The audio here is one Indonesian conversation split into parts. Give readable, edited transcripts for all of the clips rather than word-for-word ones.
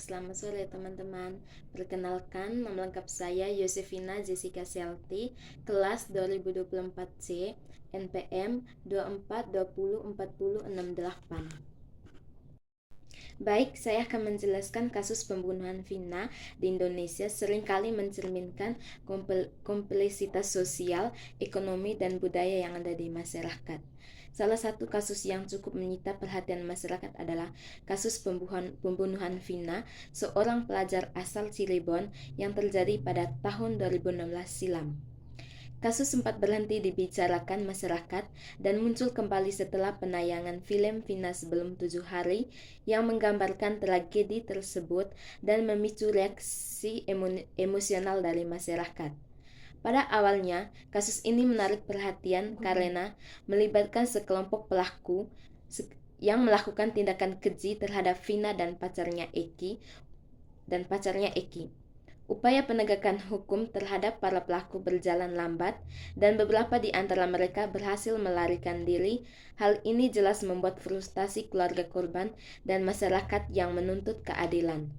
selamat sore teman-teman. Perkenalkan, nama lengkap saya Yosefina Jessica Selti, kelas 2024C, NPM 24204068. Baik, saya akan menjelaskan kasus pembunuhan Vina di Indonesia seringkali mencerminkan kompleksitas sosial, ekonomi, dan budaya yang ada di masyarakat. Salah satu kasus yang cukup menyita perhatian masyarakat adalah kasus pembunuhan Vina, seorang pelajar asal Cirebon yang terjadi pada tahun 2016 silam. Kasus sempat berhenti dibicarakan masyarakat dan muncul kembali setelah penayangan film Vina sebelum 7 hari yang menggambarkan tragedi tersebut dan memicu reaksi emosional dari masyarakat. Pada awalnya, kasus ini menarik perhatian karena melibatkan sekelompok pelaku yang melakukan tindakan keji terhadap Vina dan pacarnya Eki. Upaya penegakan hukum terhadap para pelaku berjalan lambat dan beberapa di antara mereka berhasil melarikan diri. Hal ini jelas membuat frustasi keluarga korban dan masyarakat yang menuntut keadilan.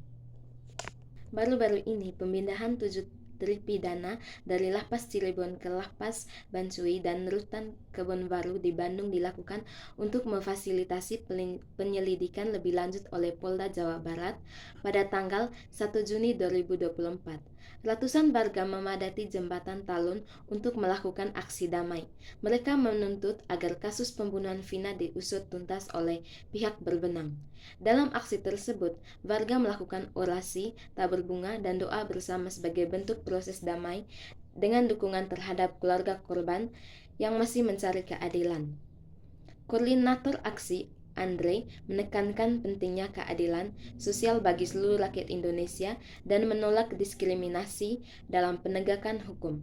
Baru-baru ini, pemindahan 7 terpidana dari Lapas Cirebon ke Lapas Bancui dan Rutan Kebon Baru di Bandung dilakukan untuk memfasilitasi penyelidikan lebih lanjut oleh Polda Jawa Barat pada tanggal 1 Juni 2024. Ratusan warga memadati jembatan Talun untuk melakukan aksi damai. Mereka menuntut agar kasus pembunuhan Vina diusut tuntas oleh pihak berwenang. Dalam aksi tersebut, warga melakukan orasi, tabur bunga, dan doa bersama sebagai bentuk proses damai dengan dukungan terhadap keluarga korban yang masih mencari keadilan. Koordinator aksi Andre menekankan pentingnya keadilan sosial bagi seluruh rakyat Indonesia dan menolak diskriminasi dalam penegakan hukum.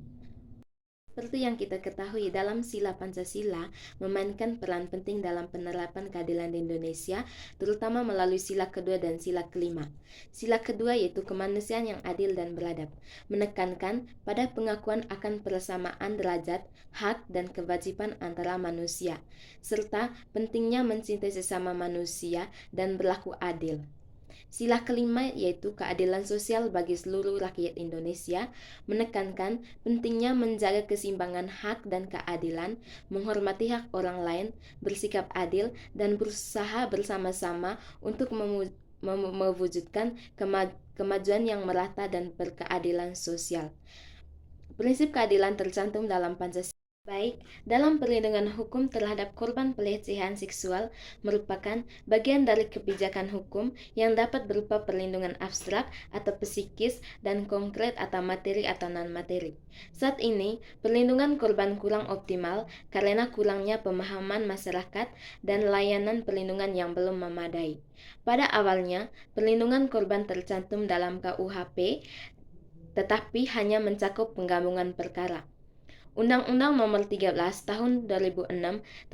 Seperti yang kita ketahui, dalam sila Pancasila memainkan peran penting dalam penerapan keadilan di Indonesia, terutama melalui sila kedua dan sila kelima. Sila kedua yaitu kemanusiaan yang adil dan beradab, menekankan pada pengakuan akan persamaan derajat, hak, dan kewajiban antara manusia, serta pentingnya mencintai sesama manusia dan berlaku adil. Sila kelima yaitu keadilan sosial bagi seluruh rakyat Indonesia, menekankan pentingnya menjaga keseimbangan hak dan keadilan, menghormati hak orang lain, bersikap adil, dan berusaha bersama-sama untuk mewujudkan kemajuan yang merata dan berkeadilan sosial. Prinsip keadilan tercantum dalam Pancasila. Baik, dalam perlindungan hukum terhadap korban pelecehan seksual merupakan bagian dari kebijakan hukum yang dapat berupa perlindungan abstrak atau psikis dan konkret atau materi atau non-materi. Saat ini, perlindungan korban kurang optimal karena kurangnya pemahaman masyarakat dan layanan perlindungan yang belum memadai. Pada awalnya, perlindungan korban tercantum dalam KUHP, tetapi hanya mencakup penggabungan perkara. Undang-Undang Nomor 13 Tahun 2006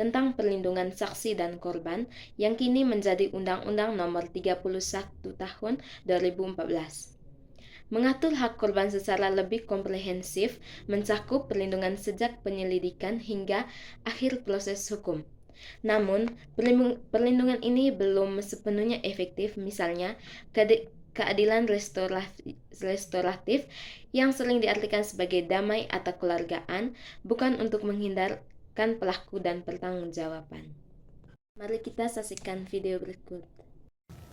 tentang Perlindungan Saksi dan Korban yang kini menjadi Undang-Undang Nomor 31 Tahun 2014. Mengatur hak korban secara lebih komprehensif, mencakup perlindungan sejak penyelidikan hingga akhir proses hukum. Namun, perlindungan ini belum sepenuhnya efektif, misalnya keadilan restoratif yang sering diartikan sebagai damai atau keluargaan, bukan untuk menghindarkan pelaku dan pertanggungjawaban. Mari kita saksikan video berikut.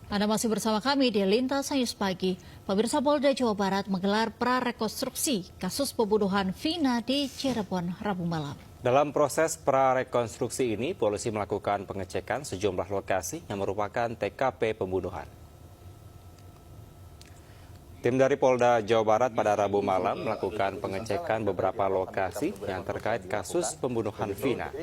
Anda masih bersama kami di Lintas News Pagi. Pemirsa, Polda Jawa Barat menggelar prarekonstruksi kasus pembunuhan Vina di Cirebon Rabu malam. Dalam proses prarekonstruksi ini, polisi melakukan pengecekan sejumlah lokasi yang merupakan TKP pembunuhan. Tim dari Polda Jawa Barat pada Rabu malam melakukan pengecekan beberapa lokasi yang terkait kasus pembunuhan Vina.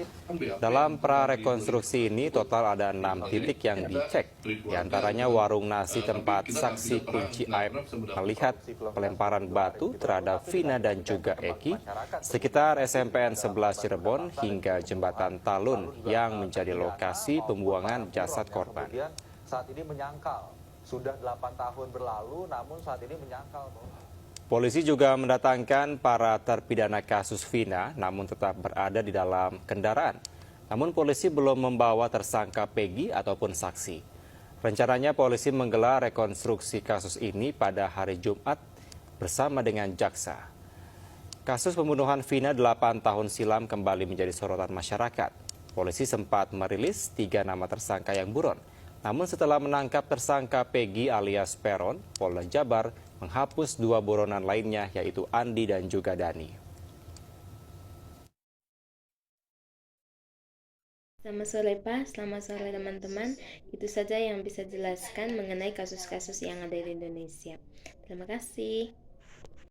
Dalam prarekonstruksi ini total ada 6 titik yang dicek, diantaranya warung nasi tempat saksi kunci aib melihat pelemparan batu terhadap Vina dan juga Eki, sekitar SMPN 11 Cirebon hingga jembatan Talun yang menjadi lokasi pembuangan jasad korban. Saat ini menyangkal. Sudah 8 tahun berlalu, namun saat ini menyangkal. Polisi juga mendatangkan para terpidana kasus Vina, namun tetap berada di dalam kendaraan. Namun polisi belum membawa tersangka Peggy ataupun saksi. Rencananya polisi menggelar rekonstruksi kasus ini pada hari Jumat bersama dengan jaksa. Kasus pembunuhan Vina 8 tahun silam kembali menjadi sorotan masyarakat. Polisi sempat merilis 3 nama tersangka yang buron. Namun setelah menangkap tersangka Peggy alias Peron, Polda Jabar menghapus 2 buronan lainnya yaitu Andi dan juga Dani. Selamat sore Pak, selamat sore teman-teman. Itu saja yang bisa jelaskan mengenai kasus-kasus yang ada di Indonesia. Terima kasih.